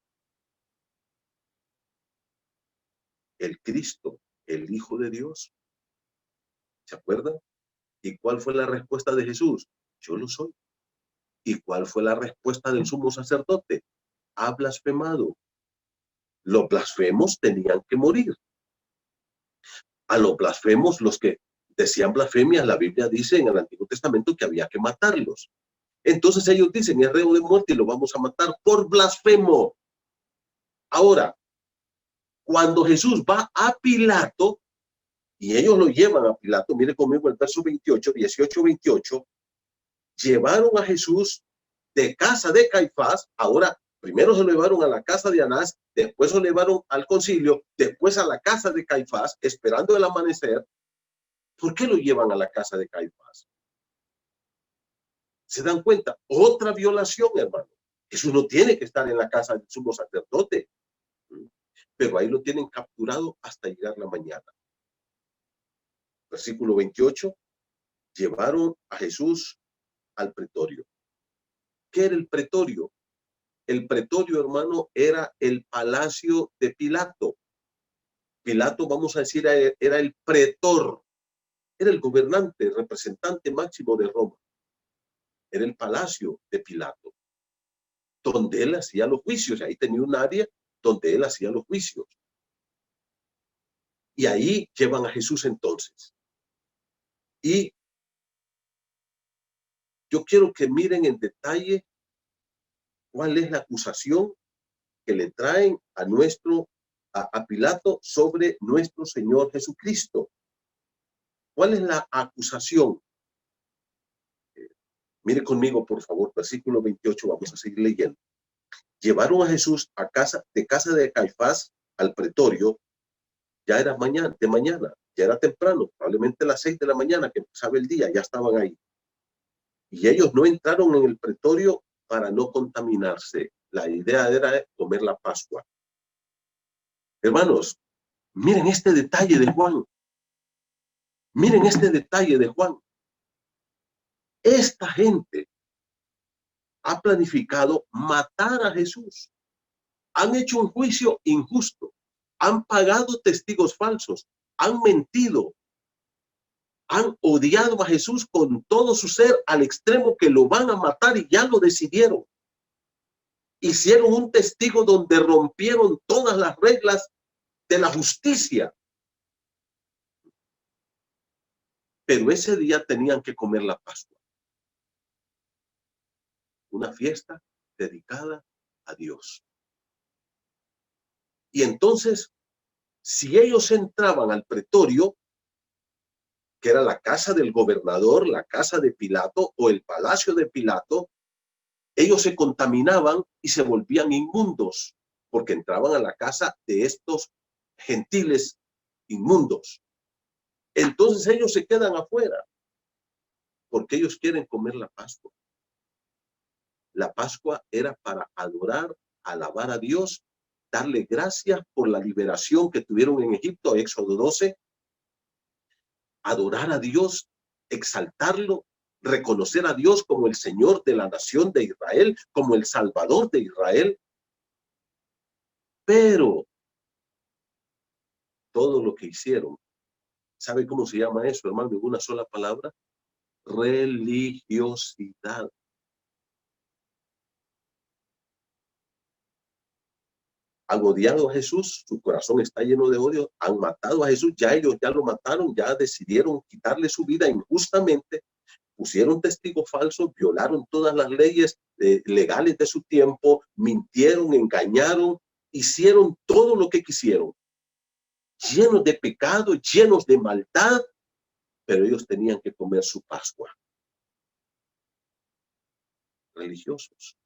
el Cristo, el Hijo de Dios? ¿Se acuerdan? ¿Y cuál fue la respuesta de Jesús? Yo lo soy. ¿Y cuál fue la respuesta del sumo sacerdote? Ha blasfemado. Los blasfemos tenían que morir. A los blasfemos, los que decían blasfemias, la Biblia dice en el Antiguo Testamento que había que matarlos. Entonces ellos dicen, es reo de muerte y lo vamos a matar por blasfemo. Ahora, cuando Jesús va a Pilato, y ellos lo llevan a Pilato, mire conmigo el verso 28, 18, 28, llevaron a Jesús de casa de Caifás. Ahora, primero se lo llevaron a la casa de Anás, después se lo llevaron al concilio, después a la casa de Caifás, esperando el amanecer. ¿Por qué lo llevan a la casa de Caifás? ¿Se dan cuenta? Otra violación, hermano. Jesús no tiene que estar en la casa del sumo sacerdote. Pero ahí lo tienen capturado hasta llegar la mañana. Versículo 28. Llevaron a Jesús al pretorio. ¿Qué era el pretorio? El pretorio, hermano, era el palacio de Pilato. Pilato, vamos a decir, era el pretor. Era el gobernante, el representante máximo de Roma. Era el palacio de Pilato, donde él hacía los juicios. Ahí tenía un área donde él hacía los juicios. Y ahí llevan a Jesús entonces. Y yo quiero que miren en detalle cuál es la acusación que le traen a Pilato sobre nuestro Señor Jesucristo. ¿Cuál es la acusación? Mire conmigo, por favor, versículo 28, vamos a seguir leyendo. Llevaron a Jesús de casa de Caifás al pretorio. Ya era de mañana, ya era temprano, probablemente a las 6 de la mañana que empezaba el día, ya estaban ahí. Y ellos no entraron en el pretorio para no contaminarse. La idea era comer la Pascua. Hermanos, miren este detalle de Juan. Miren este detalle de Juan. Esta gente ha planificado matar a Jesús. Han hecho un juicio injusto. Han pagado testigos falsos. Han mentido. Han odiado a Jesús con todo su ser al extremo que lo van a matar y ya lo decidieron. Hicieron un testigo donde rompieron todas las reglas de la justicia. Pero ese día tenían que comer la Pascua. Una fiesta dedicada a Dios. Y entonces, si ellos entraban al pretorio, que era la casa del gobernador, la casa de Pilato o el palacio de Pilato, ellos se contaminaban y se volvían inmundos, porque entraban a la casa de estos gentiles inmundos. Entonces ellos se quedan afuera, porque ellos quieren comer la Pascua. La Pascua era para adorar, alabar a Dios, darle gracias por la liberación que tuvieron en Egipto, Éxodo 12, adorar a Dios, exaltarlo, reconocer a Dios como el Señor de la nación de Israel, como el Salvador de Israel. Pero todo lo que hicieron, ¿sabe cómo se llama eso, hermano? En una sola palabra: religiosidad. Han odiado a Jesús, su corazón está lleno de odio, han matado a Jesús, ya ellos ya lo mataron, ya decidieron quitarle su vida injustamente, pusieron testigos falsos, violaron todas las leyes legales de su tiempo, mintieron, engañaron, hicieron todo lo que quisieron, llenos de pecado, llenos de maldad, pero ellos tenían que comer su Pascua. Religiosos.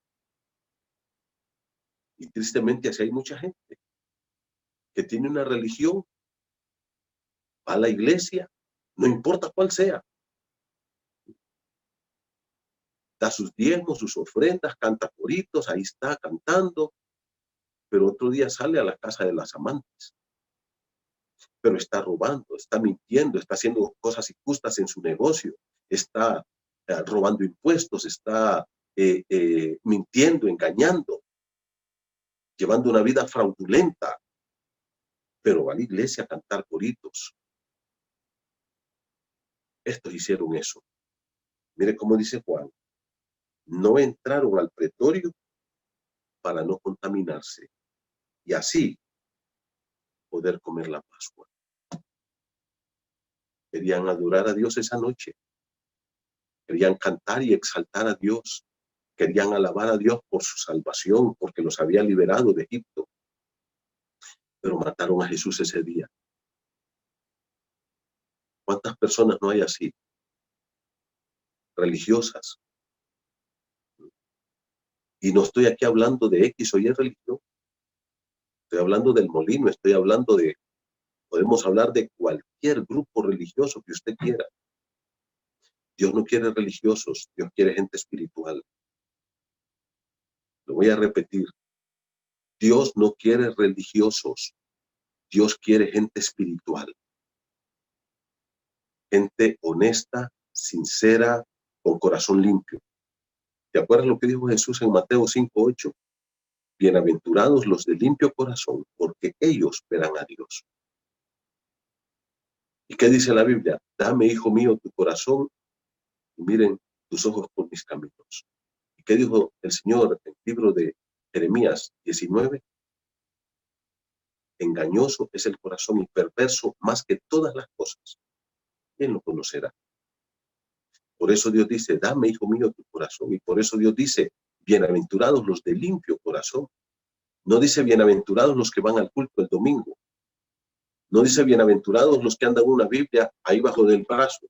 Y tristemente así hay mucha gente que tiene una religión, va a la iglesia, no importa cuál sea, da sus diezmos, sus ofrendas, canta coritos, ahí está cantando, pero otro día sale a la casa de las amantes, pero está robando, está mintiendo, está haciendo cosas injustas en su negocio, está robando impuestos, está mintiendo, engañando, llevando una vida fraudulenta. pero a la iglesia a cantar coritos. Estos hicieron eso. Mire cómo dice Juan, no entraron al pretorio para no contaminarse y así poder comer la Pascua. Querían adorar a Dios esa noche. Querían cantar y exaltar a Dios. Querían alabar a Dios por su salvación, porque los había liberado de Egipto. Pero mataron a Jesús ese día. ¿Cuántas personas no hay así? Religiosas. Y no estoy aquí hablando de X o Y religión. Estoy hablando del molino, estoy hablando de, podemos hablar de cualquier grupo religioso que usted quiera. Dios no quiere religiosos, Dios quiere gente espiritual. Lo voy a repetir. Dios no quiere religiosos, Dios quiere gente espiritual. Gente honesta, sincera, con corazón limpio. ¿Te acuerdas lo que dijo Jesús en Mateo 5:8? Bienaventurados los de limpio corazón, porque ellos verán a Dios. ¿Y qué dice la Biblia? Dame, hijo mío, tu corazón y miren tus ojos por mis caminos. ¿Y qué dijo el Señor en el libro de Jeremías 19? Engañoso es el corazón y perverso más que todas las cosas. ¿Quién lo conocerá? Por eso Dios dice, dame, hijo mío, tu corazón. Y por eso Dios dice, bienaventurados los de limpio corazón. No dice bienaventurados los que van al culto el domingo. No dice bienaventurados los que andan una Biblia ahí bajo del brazo.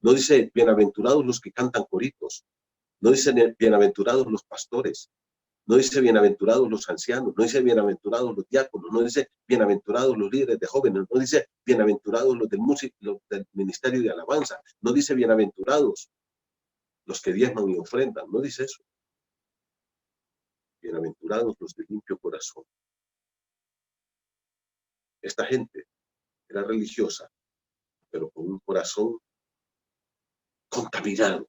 No dice bienaventurados los que cantan coritos. No dice bienaventurados los pastores. No dice bienaventurados los ancianos. No dice bienaventurados los diáconos. No dice bienaventurados los líderes de jóvenes. No dice bienaventurados los del ministerio de alabanza. No dice bienaventurados los que diezman y ofrendan. No dice eso. Bienaventurados los de limpio corazón. Esta gente era religiosa, pero con un corazón contaminado,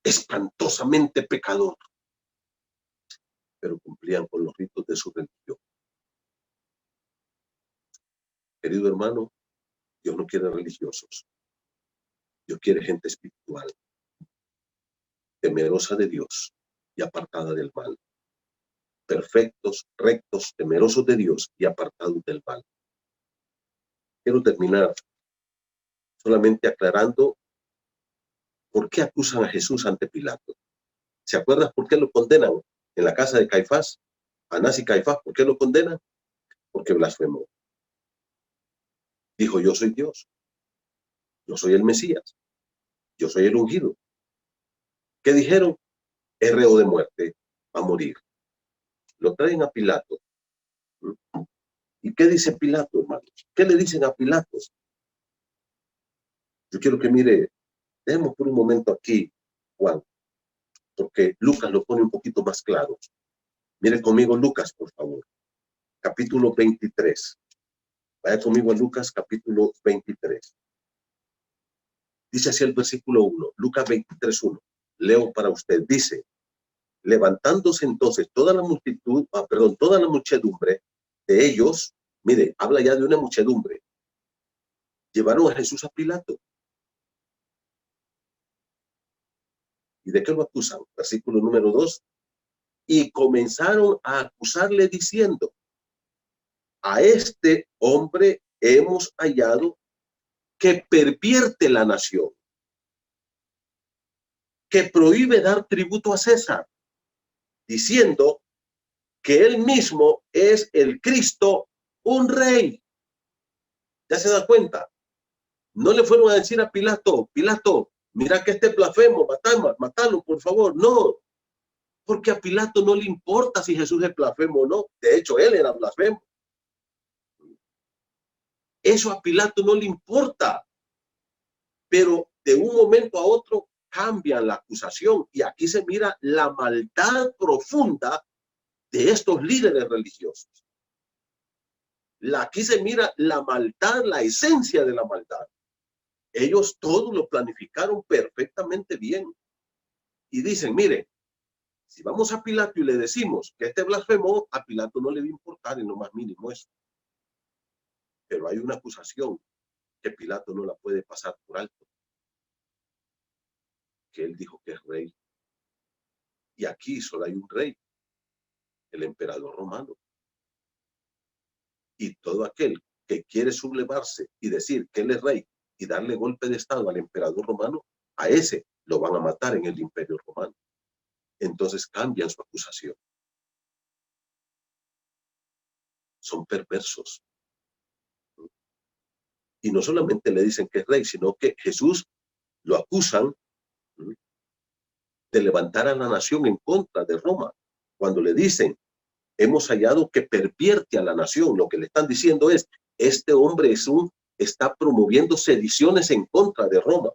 espantosamente pecador, pero cumplían con los ritos de su religión. Querido hermano, Dios no quiere religiosos. Dios quiere gente espiritual, temerosa de Dios y apartada del mal. Perfectos, rectos, temerosos de Dios y apartados del mal. Quiero terminar solamente aclarando por qué acusan a Jesús ante Pilato. ¿Se acuerdan por qué lo condenan en la casa de Caifás? Anás y Caifás, ¿por qué lo condenan? Porque blasfemó. Dijo, yo soy Dios. Yo soy el Mesías. Yo soy el ungido. ¿Qué dijeron? Es reo de muerte, va a morir. Lo traen a Pilato. ¿Y qué dice Pilato, hermano? ¿Qué le dicen a Pilato? Yo quiero que mire, dejemos por un momento aquí, Juan, porque Lucas lo pone un poquito más claro. Mire conmigo Lucas, por favor. Capítulo 23. Vaya conmigo a Lucas, capítulo 23. Dice así el versículo 1, Lucas 23:1. Leo para usted. Dice, levantándose entonces toda la multitud, toda la muchedumbre de ellos, mire, habla ya de una muchedumbre, llevaron a Jesús a Pilato. ¿Y de qué lo acusan? Versículo número 2. Y comenzaron a acusarle diciendo, a este hombre hemos hallado que pervierte la nación, que prohíbe dar tributo a César, diciendo que él mismo es el Cristo, un rey. ¿Ya se da cuenta? No le fueron a decir a Pilato, Pilato, mira que este blasfemo, matalo, por favor. No, porque a Pilato no le importa si Jesús es blasfemo o no. De hecho, él era blasfemo. Eso a Pilato no le importa. Pero de un momento a otro cambian la acusación y aquí se mira la maldad profunda de estos líderes religiosos. Aquí se mira la maldad, la esencia de la maldad. Ellos todos lo planificaron perfectamente bien. Y dicen, mire, si vamos a Pilato y le decimos que este blasfemó, a Pilato no le va a importar en lo más mínimo eso. Pero hay una acusación que Pilato no la puede pasar por alto, que él dijo que es rey. Y aquí solo hay un rey, el emperador romano. Y todo aquel que quiere sublevarse y decir que él es rey y darle golpe de estado al emperador romano, a ese lo van a matar en el imperio romano. Entonces cambian su acusación. Son perversos. Y no solamente le dicen que es rey, sino que Jesús lo acusan de levantar a la nación en contra de Roma. Cuando le dicen, hemos hallado que pervierte a la nación, lo que le están diciendo es, este hombre está promoviendo sediciones en contra de Roma.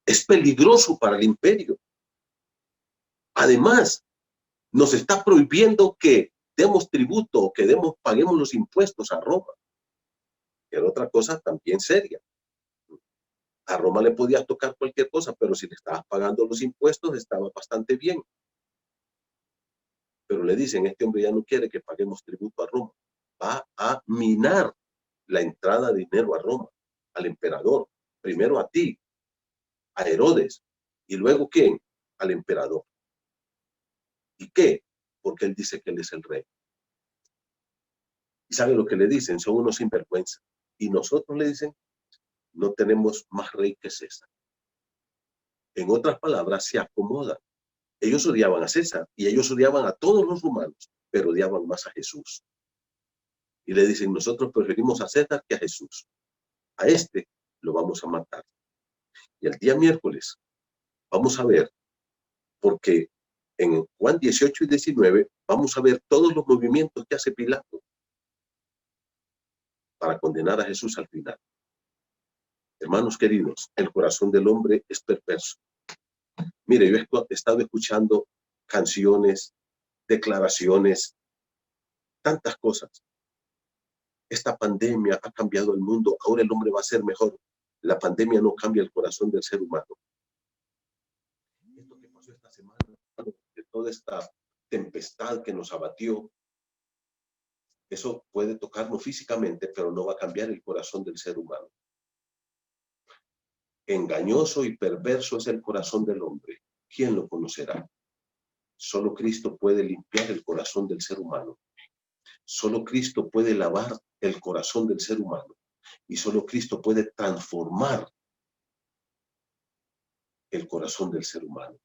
Es peligroso para el imperio. Además, nos está prohibiendo que demos tributo o que paguemos los impuestos a Roma. Era otra cosa también seria. A Roma le podías tocar cualquier cosa, pero si le estabas pagando los impuestos, estaba bastante bien. Pero le dicen, este hombre ya no quiere que paguemos tributo a Roma. Va a minar la entrada de dinero a Roma, al emperador. Primero a ti, a Herodes, y luego ¿quién? Al emperador. ¿Y qué? Porque él dice que él es el rey. ¿Y sabe lo que le dicen? Son unos sinvergüenza. Y nosotros le dicen, no tenemos más rey que César. En otras palabras, se acomodan. Ellos odiaban a César y ellos odiaban a todos los romanos, pero odiaban más a Jesús. Y le dicen, nosotros preferimos a César que a Jesús. A este lo vamos a matar. Y el día miércoles vamos a ver, porque en Juan 18 y 19 vamos a ver todos los movimientos que hace Pilato para condenar a Jesús al final. Hermanos queridos, el corazón del hombre es perverso. Mire, yo he estado escuchando canciones, declaraciones, tantas cosas. Esta pandemia ha cambiado el mundo, ahora el hombre va a ser mejor. La pandemia no cambia el corazón del ser humano. Esto que pasó esta semana, de toda esta tempestad que nos abatió, eso puede tocarnos físicamente, pero no va a cambiar el corazón del ser humano. Engañoso y perverso es el corazón del hombre. ¿Quién lo conocerá? Solo Cristo puede limpiar el corazón del ser humano. Solo Cristo puede lavar el corazón del ser humano. Y solo Cristo puede transformar el corazón del ser humano.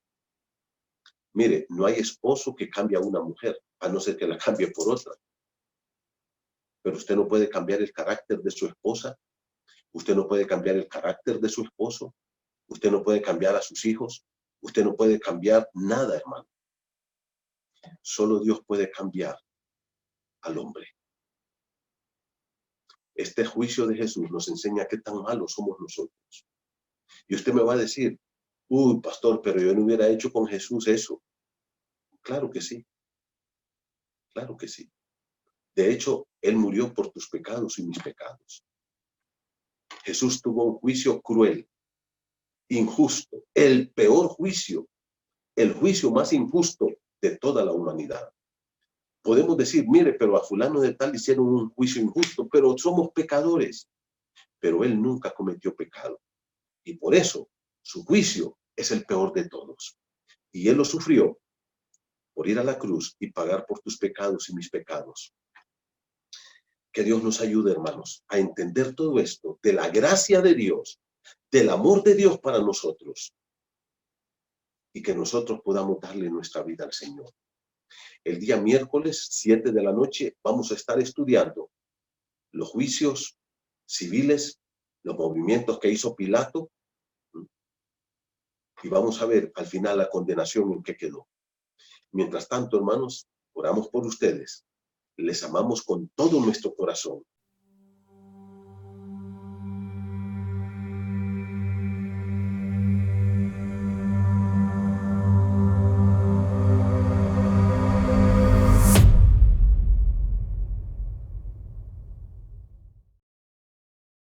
Mire, no hay esposo que cambie a una mujer, a no ser que la cambie por otra. Pero usted no puede cambiar el carácter de su esposa. Usted no puede cambiar el carácter de su esposo. Usted no puede cambiar a sus hijos. Usted no puede cambiar nada, hermano. Solo Dios puede cambiar al hombre. Este juicio de Jesús nos enseña qué tan malos somos nosotros. Y usted me va a decir, uy, pastor, pero yo no hubiera hecho con Jesús eso. Claro que sí. Claro que sí. De hecho, Él murió por tus pecados y mis pecados. Jesús tuvo un juicio cruel, injusto, el peor juicio, el juicio más injusto de toda la humanidad. Podemos decir, mire, pero a fulano de tal hicieron un juicio injusto, pero somos pecadores. Pero Él nunca cometió pecado. Y por eso su juicio es el peor de todos. Y Él lo sufrió por ir a la cruz y pagar por tus pecados y mis pecados. Que Dios nos ayude, hermanos, a entender todo esto de la gracia de Dios, del amor de Dios para nosotros, y que nosotros podamos darle nuestra vida al Señor. El día miércoles, 7 de la noche, vamos a estar estudiando los juicios civiles, los movimientos que hizo Pilato, y vamos a ver al final la condenación en que quedó. Mientras tanto, hermanos, oramos por ustedes. Les amamos con todo nuestro corazón.